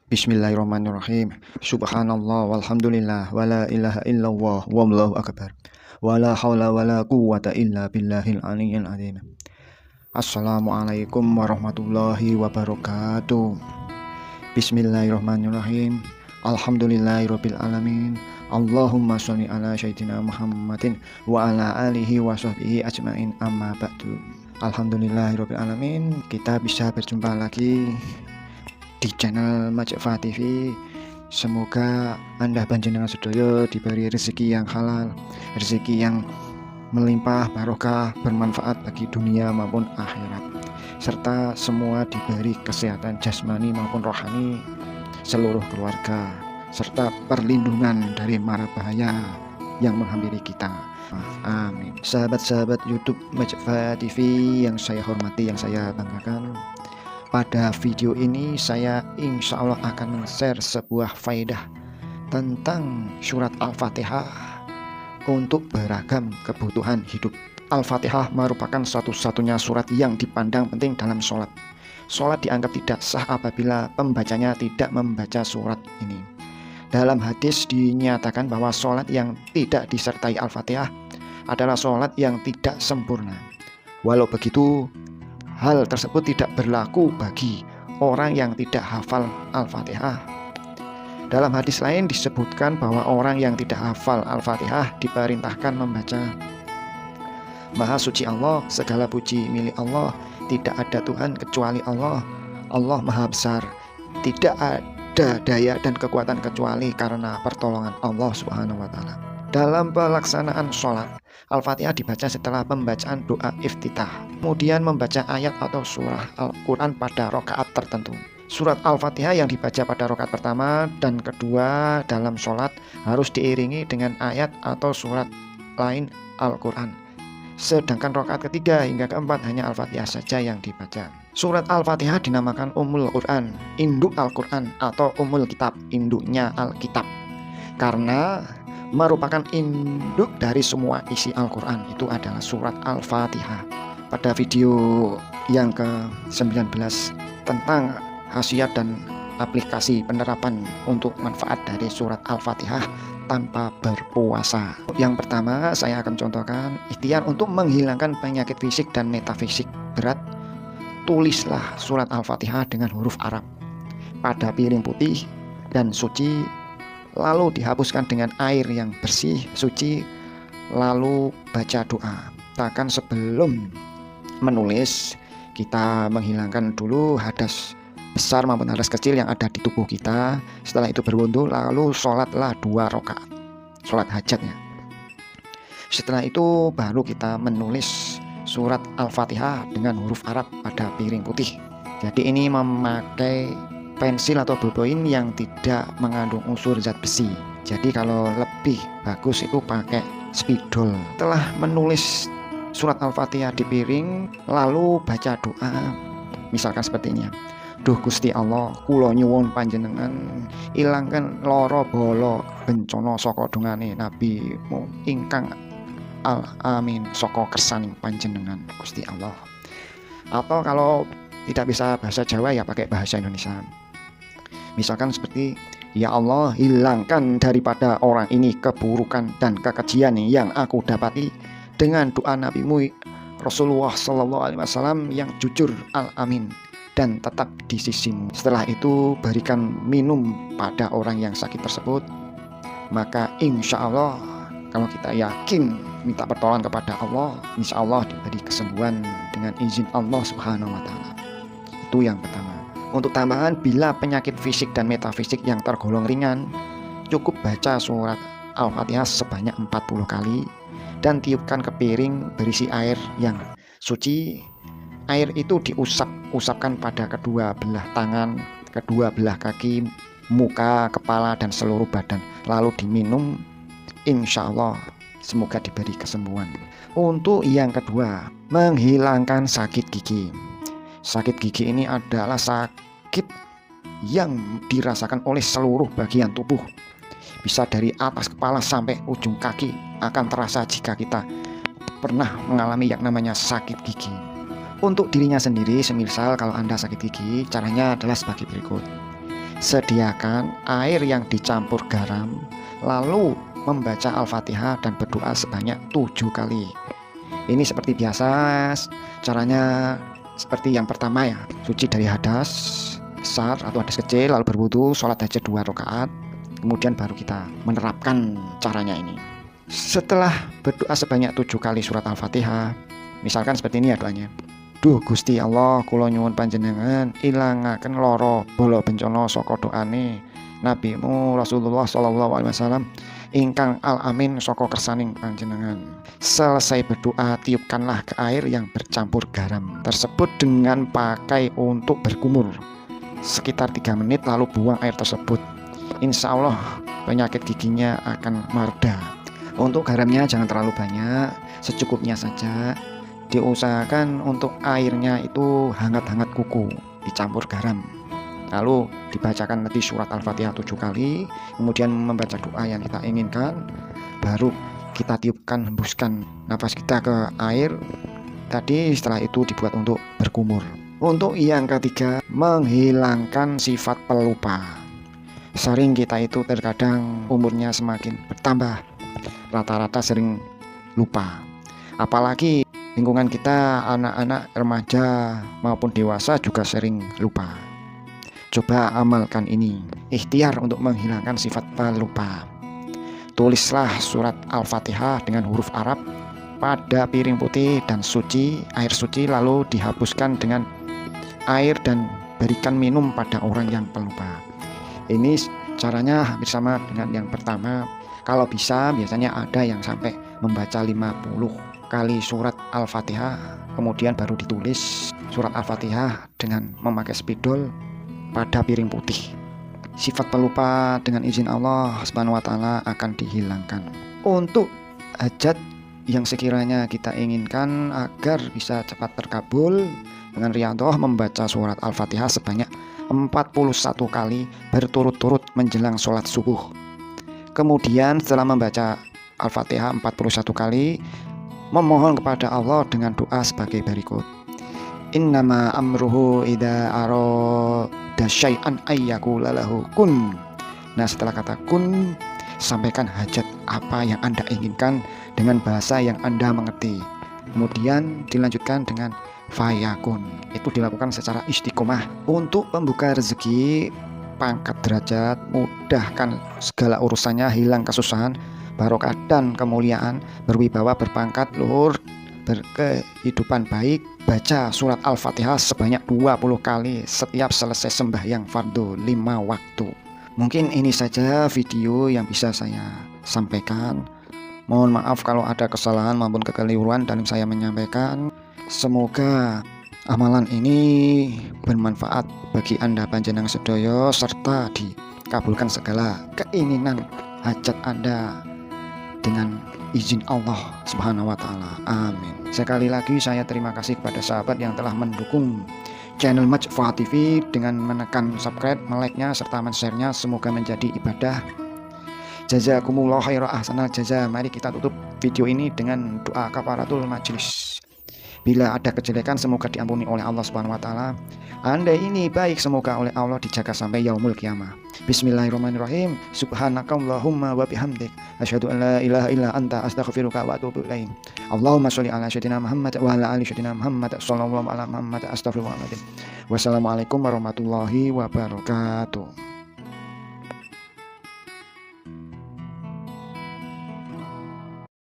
Bismillahirrahmanirrahim. Subhanallah walhamdulillah wala ilaha illallah wallahu akbar. Wala haula wala quwwata illa billahil aliyyil azim. Assalamualaikum warahmatullahi wabarakatuh. Bismillahirrahmanirrahim. Alhamdulillahirabbil alamin. Allahumma sholli ala sayyidina Muhammadin wa ala alihi wa sahbihi ajmain, amma ba'du. Alhamdulillahirabbil alamin. Kita bisa berjumpa lagi di channel Majfa TV. Semoga Anda panjenengan sedaya diberi rezeki yang halal, rezeki yang melimpah, barokah, bermanfaat bagi dunia maupun akhirat, serta semua diberi kesehatan jasmani maupun rohani, seluruh keluarga, serta perlindungan dari mara bahaya yang menghampiri kita. Amin. Sahabat-sahabat YouTube Majfa TV yang saya hormati, yang saya banggakan, pada video ini saya insya Allah akan men-share sebuah faedah tentang surat Al-Fatihah untuk beragam kebutuhan hidup. Al-Fatihah merupakan satu-satunya surat yang dipandang penting dalam sholat. Sholat dianggap tidak sah apabila pembacanya tidak membaca surat ini. Dalam hadis dinyatakan bahwa sholat yang tidak disertai Al-Fatihah adalah sholat yang tidak sempurna. Walau begitu, hal tersebut tidak berlaku bagi orang yang tidak hafal Al-Fatihah. Dalam hadis lain disebutkan bahwa orang yang tidak hafal Al-Fatihah diperintahkan membaca, Maha suci Allah, segala puji milik Allah, tidak ada Tuhan kecuali Allah, Allah Maha besar, tidak ada daya dan kekuatan kecuali karena pertolongan Allah Subhanahu wa Ta'ala. Dalam pelaksanaan sholat, Al-Fatihah dibaca setelah pembacaan doa iftitah, kemudian membaca ayat atau surah Al-Quran pada rakaat tertentu. Surat Al-Fatihah yang dibaca pada rakaat pertama dan kedua dalam sholat harus diiringi dengan ayat atau surat lain Al-Quran. Sedangkan rakaat ketiga hingga keempat hanya Al-Fatihah saja yang dibaca. Surat Al-Fatihah dinamakan Ummul Quran, induk Al-Quran, atau Ummul Kitab, induknya Alkitab, karena merupakan induk dari semua isi Al-Quran. Itu adalah surat Al-Fatihah. Pada video yang ke-19 tentang khasiat dan aplikasi penerapan untuk manfaat dari surat Al-Fatihah tanpa berpuasa. Yang pertama, saya akan contohkan ikhtiar untuk menghilangkan penyakit fisik dan metafisik berat. Tulislah surat Al-Fatihah dengan huruf Arab pada piring putih dan suci, lalu dihapuskan dengan air yang bersih, suci, lalu baca doa. Bahkan sebelum menulis, kita menghilangkan dulu hadas besar maupun hadas kecil yang ada di tubuh kita. Setelah itu berwudu, lalu sholatlah 2 rakaat, sholat hajatnya. Setelah itu baru kita menulis surat Al-Fatihah dengan huruf Arab pada piring putih. Jadi ini memakai pensil atau ballpoint yang tidak mengandung unsur zat besi. Jadi kalau lebih bagus itu pakai spidol. Setelah menulis surat Al-Fatihah di piring, lalu baca doa, misalkan seperti ini: Duh Gusti Allah, kula nyuwun panjenengan ilangkan loro bolo bencana saka dongane nabimu ingkang al-amin saka kersaning panjenengan Gusti Allah. Atau kalau tidak bisa bahasa Jawa ya pakai bahasa Indonesia. Misalkan seperti, ya Allah, hilangkan daripada orang ini keburukan dan kekejian yang aku dapati dengan doa Nabimu Rasulullah SAW yang jujur al-amin dan tetap di sisimu. Setelah itu berikan minum pada orang yang sakit tersebut. Maka insya Allah, kalau kita yakin minta pertolongan kepada Allah, insya Allah diberi kesembuhan dengan izin Allah Subhanahu wa Ta'ala. Itu yang pertama. Untuk tambahan, bila penyakit fisik dan metafisik yang tergolong ringan, cukup baca surat Al-Fatihah sebanyak 40 kali dan tiupkan ke piring berisi air yang suci. Air itu diusapkan pada kedua belah tangan, kedua belah kaki, muka, kepala, dan seluruh badan, lalu diminum. Insya Allah semoga diberi kesembuhan. Untuk yang kedua, menghilangkan sakit gigi. Sakit gigi ini adalah sakit yang dirasakan oleh seluruh bagian tubuh, bisa dari atas kepala sampai ujung kaki. Akan terasa jika kita pernah mengalami yang namanya sakit gigi. Untuk dirinya sendiri, semisal kalau Anda sakit gigi, caranya adalah sebagai berikut. Sediakan air yang dicampur garam, lalu membaca Al-Fatihah dan berdoa sebanyak 7 kali. Ini seperti biasa, caranya seperti yang pertama ya, suci dari hadas besar atau hadas kecil, lalu berwudu, sholat hajat 2 rakaat, kemudian baru kita menerapkan caranya ini. Setelah berdoa sebanyak 7 kali surat Al-Fatihah, misalkan seperti ini ya doanya. Duh Gusti Allah, kula nyuwun panjenengan ilangaken lara bala bencana saka doane nabimu Rasulullah sallallahu alaihi wasallam ingkang al-amin saka kersaning panjenengan. Selesai berdoa, tiupkanlah ke air yang bercampur garam tersebut dengan pakai untuk berkumur sekitar 3 menit, lalu buang air tersebut. Insya Allah penyakit giginya akan mereda. Untuk garamnya jangan terlalu banyak, secukupnya saja. Diusahakan untuk airnya itu hangat-hangat kuku, dicampur garam. Lalu dibacakan nanti surat Al-Fatihah 7 kali, kemudian membaca doa yang kita inginkan, baru kita tiupkan, hembuskan nafas kita ke air tadi. Setelah itu dibuat untuk berkumur. Untuk yang ketiga, menghilangkan sifat pelupa. Sering kita itu terkadang umurnya semakin bertambah, rata-rata sering lupa. Apalagi lingkungan kita, anak-anak, remaja maupun dewasa juga sering lupa. Coba amalkan ini, ikhtiar untuk menghilangkan sifat pelupa. Tulislah surat Al-Fatihah dengan huruf Arab pada piring putih dan suci, air suci, lalu dihapuskan dengan air dan berikan minum pada orang yang pelupa. Ini caranya hampir sama dengan yang pertama. Kalau bisa, biasanya ada yang sampai membaca 50 kali surat Al-Fatihah, kemudian baru ditulis surat Al-Fatihah dengan memakai spidol pada piring putih. Sifat pelupa dengan izin Allah Subhanahu wa taala akan dihilangkan. Untuk hajat yang sekiranya kita inginkan agar bisa cepat terkabul, dengan riyadhah membaca surat Al-Fatihah sebanyak 41 kali berturut-turut menjelang sholat subuh. Kemudian setelah membaca Al-Fatihah 41 kali, memohon kepada Allah dengan doa sebagai berikut. Innama amruhu idza arada syai'an ayyaqula lahu kun. Nah, setelah kata kun, sampaikan hajat apa yang Anda inginkan dengan bahasa yang Anda mengerti. Kemudian dilanjutkan dengan fayakun. Itu dilakukan secara istiqomah untuk pembuka rezeki, pangkat derajat, mudahkan segala urusannya, hilang kesusahan, barokah dan kemuliaan, berwibawa, berpangkat luhur, berkehidupan baik. Baca surat Al-Fatihah sebanyak 20 kali setiap selesai sembahyang fardu 5 waktu. Mungkin ini saja video yang bisa saya sampaikan. Mohon maaf kalau ada kesalahan maupun kekeliruan dalam saya menyampaikan. Semoga amalan ini bermanfaat bagi Anda panjenengan sedaya, serta dikabulkan segala keinginan hajat Anda dengan izin Allah Subhanahu wa taala. Amin. Sekali lagi saya terima kasih kepada sahabat yang telah mendukung channel Majfuah TV dengan menekan subscribe, like-nya serta men-share-nya. Semoga menjadi ibadah. Jazakumullah khairan ahsanal jaza. Mari kita tutup video ini dengan doa kafaratul majelis. Bila ada kejelekan semoga diampuni oleh Allah Subhanahu wa taala. Andai ini baik semoga oleh Allah dijaga sampai yaumul kiamah. Bismillahirrahmanirrahim. Subhanakallahumma wa bihamdik asyhadu an la ilaha illa anta astaghfiruka wa atubu ilaik. Allahumma sholli ala sayyidina Muhammad wa ala ali sayyidina Muhammad sallallahu ala Muhammad astaghfirullah. Wassalamualaikum warahmatullahi wabarakatuh.